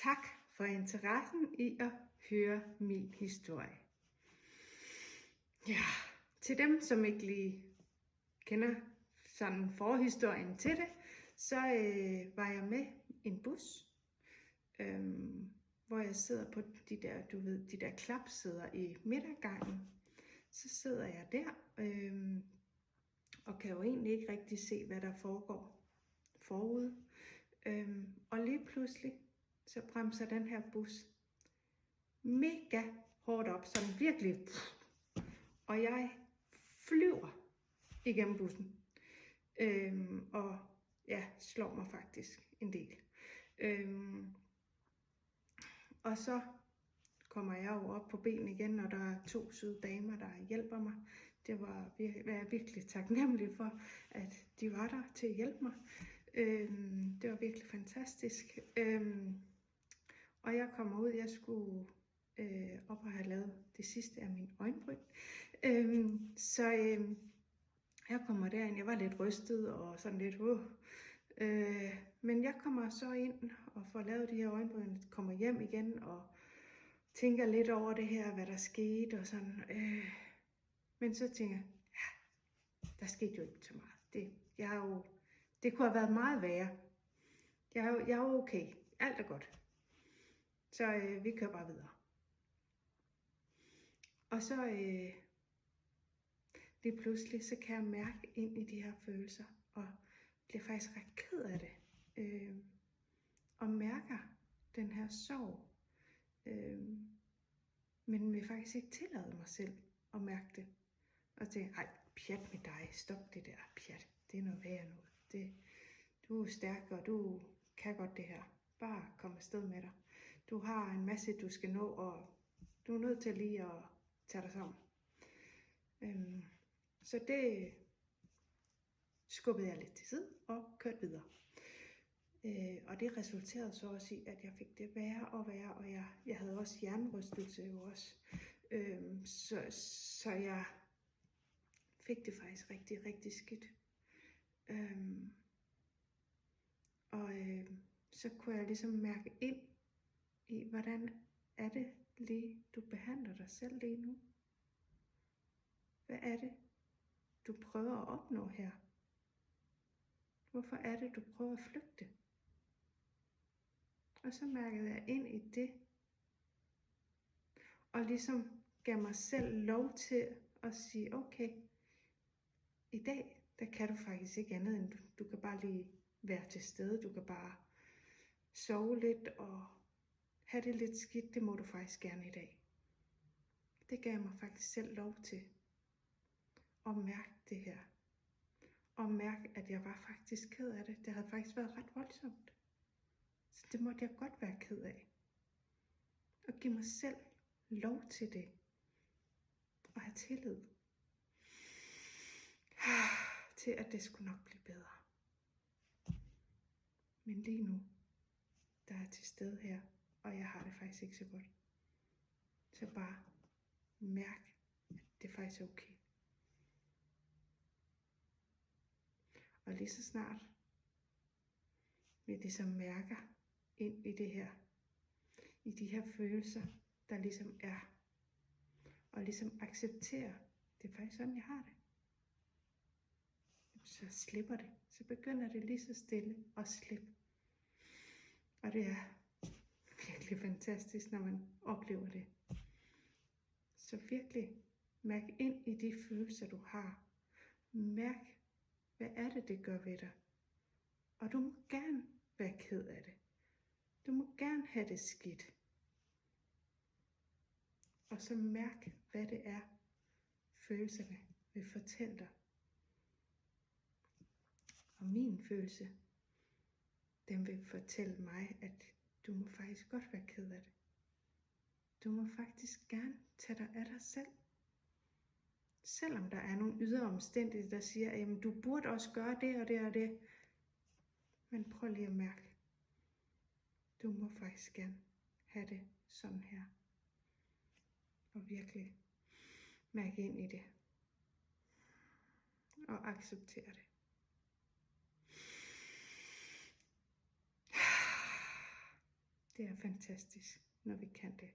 tak for interessen i at høre min historie. Ja, til dem, som ikke lige kender sådan forhistorien til det, så var jeg med en bus, hvor jeg sidder på de der, de der klapsæder i midtergangen. Så sidder jeg der, og kan jo egentlig ikke rigtig se, hvad der foregår forude. Og lige pludselig, så bremser den her bus mega hårdt op, sådan virkelig. Og jeg flyver igennem bussen. Og ja, slår mig faktisk en del. Og så kommer jeg jo op på benene igen, og der er 2 søde damer, der hjælper mig. Det var jeg virkelig taknemmelig for, at de var der til at hjælpe mig. Det var virkelig fantastisk. Og jeg kommer ud, jeg skulle op og have lavet det sidste af min øjenbryn. Jeg kommer derind, jeg var lidt rystet og sådan lidt men jeg kommer så ind og får lavet de her øjenbryn, kommer hjem igen og tænker lidt over det her, hvad der skete og sådan. Men så tænker jeg, ja, der skete jo ikke så meget. Det kunne have været meget værre. Jeg er okay. Alt er godt. Så vi kører bare videre. Og så lige pludselig, så kan jeg mærke ind i de her følelser, og bliver faktisk ret ked af det. Og mærker den her sorg. Men vil faktisk ikke tillade mig selv at mærke det. Og tænke, ej, pjat med dig, stop det der, pjat, det er noget værre noget. Du er stærk, og du kan godt det her. Bare kom afsted med dig. Du har en masse, du skal nå, og du er nødt til lige at tage dig sammen. Så det skubbede jeg lidt til side og kørte videre. Og det resulterede så også i, at jeg fik det værre og værre, og jeg havde også hjernerystelse jo også. Så jeg fik det faktisk rigtig, rigtig skidt. Så kunne jeg ligesom mærke ind i, hvordan er det lige, du behandler dig selv lige nu? Hvad er det, du prøver at opnå her? Hvorfor er det, du prøver at flygte? Og så mærkede jeg ind i det, og ligesom gav mig selv lov til at sige, okay, i dag, der kan du faktisk ikke andet end, du kan bare lige være til stede, du kan bare sove lidt og have det lidt skidt, det må du faktisk gerne i dag. Det gav mig faktisk selv lov til at mærke det her. Og mærke, at jeg var faktisk ked af det. Det havde faktisk været ret voldsomt. Så det måtte jeg godt være ked af. Og give mig selv lov til det. Og have tillid. Til at det skulle nok blive bedre. Men lige nu, der er jeg til stede her. Og jeg har det faktisk ikke så godt. Så bare mærk, at det faktisk er okay. Og lige så snart vi ligesom mærker ind i det her, i de her følelser, der ligesom er, og ligesom accepterer, det er faktisk sådan, jeg har det. Så slipper det. Så begynder det lige så stille at slippe. Og det er virkelig fantastisk, når man oplever det. Så virkelig mærk ind i de følelser, du har. Mærk, hvad er det, det gør ved dig? Og du må gerne være ked af det. Du må gerne have det skidt. Og så mærk, hvad det er, følelserne vil fortælle dig. Og min følelse, den vil fortælle mig, at du må faktisk godt være ked af det. Du må faktisk gerne tage dig af dig selv. Selvom der er nogle ydre omstændigheder, der siger, at du burde også gøre det og det og det. Men prøv lige at mærke. Du må faktisk gerne have det sådan her. Og virkelig mærke ind i det. Og acceptere det. Det er fantastisk, når vi kan det.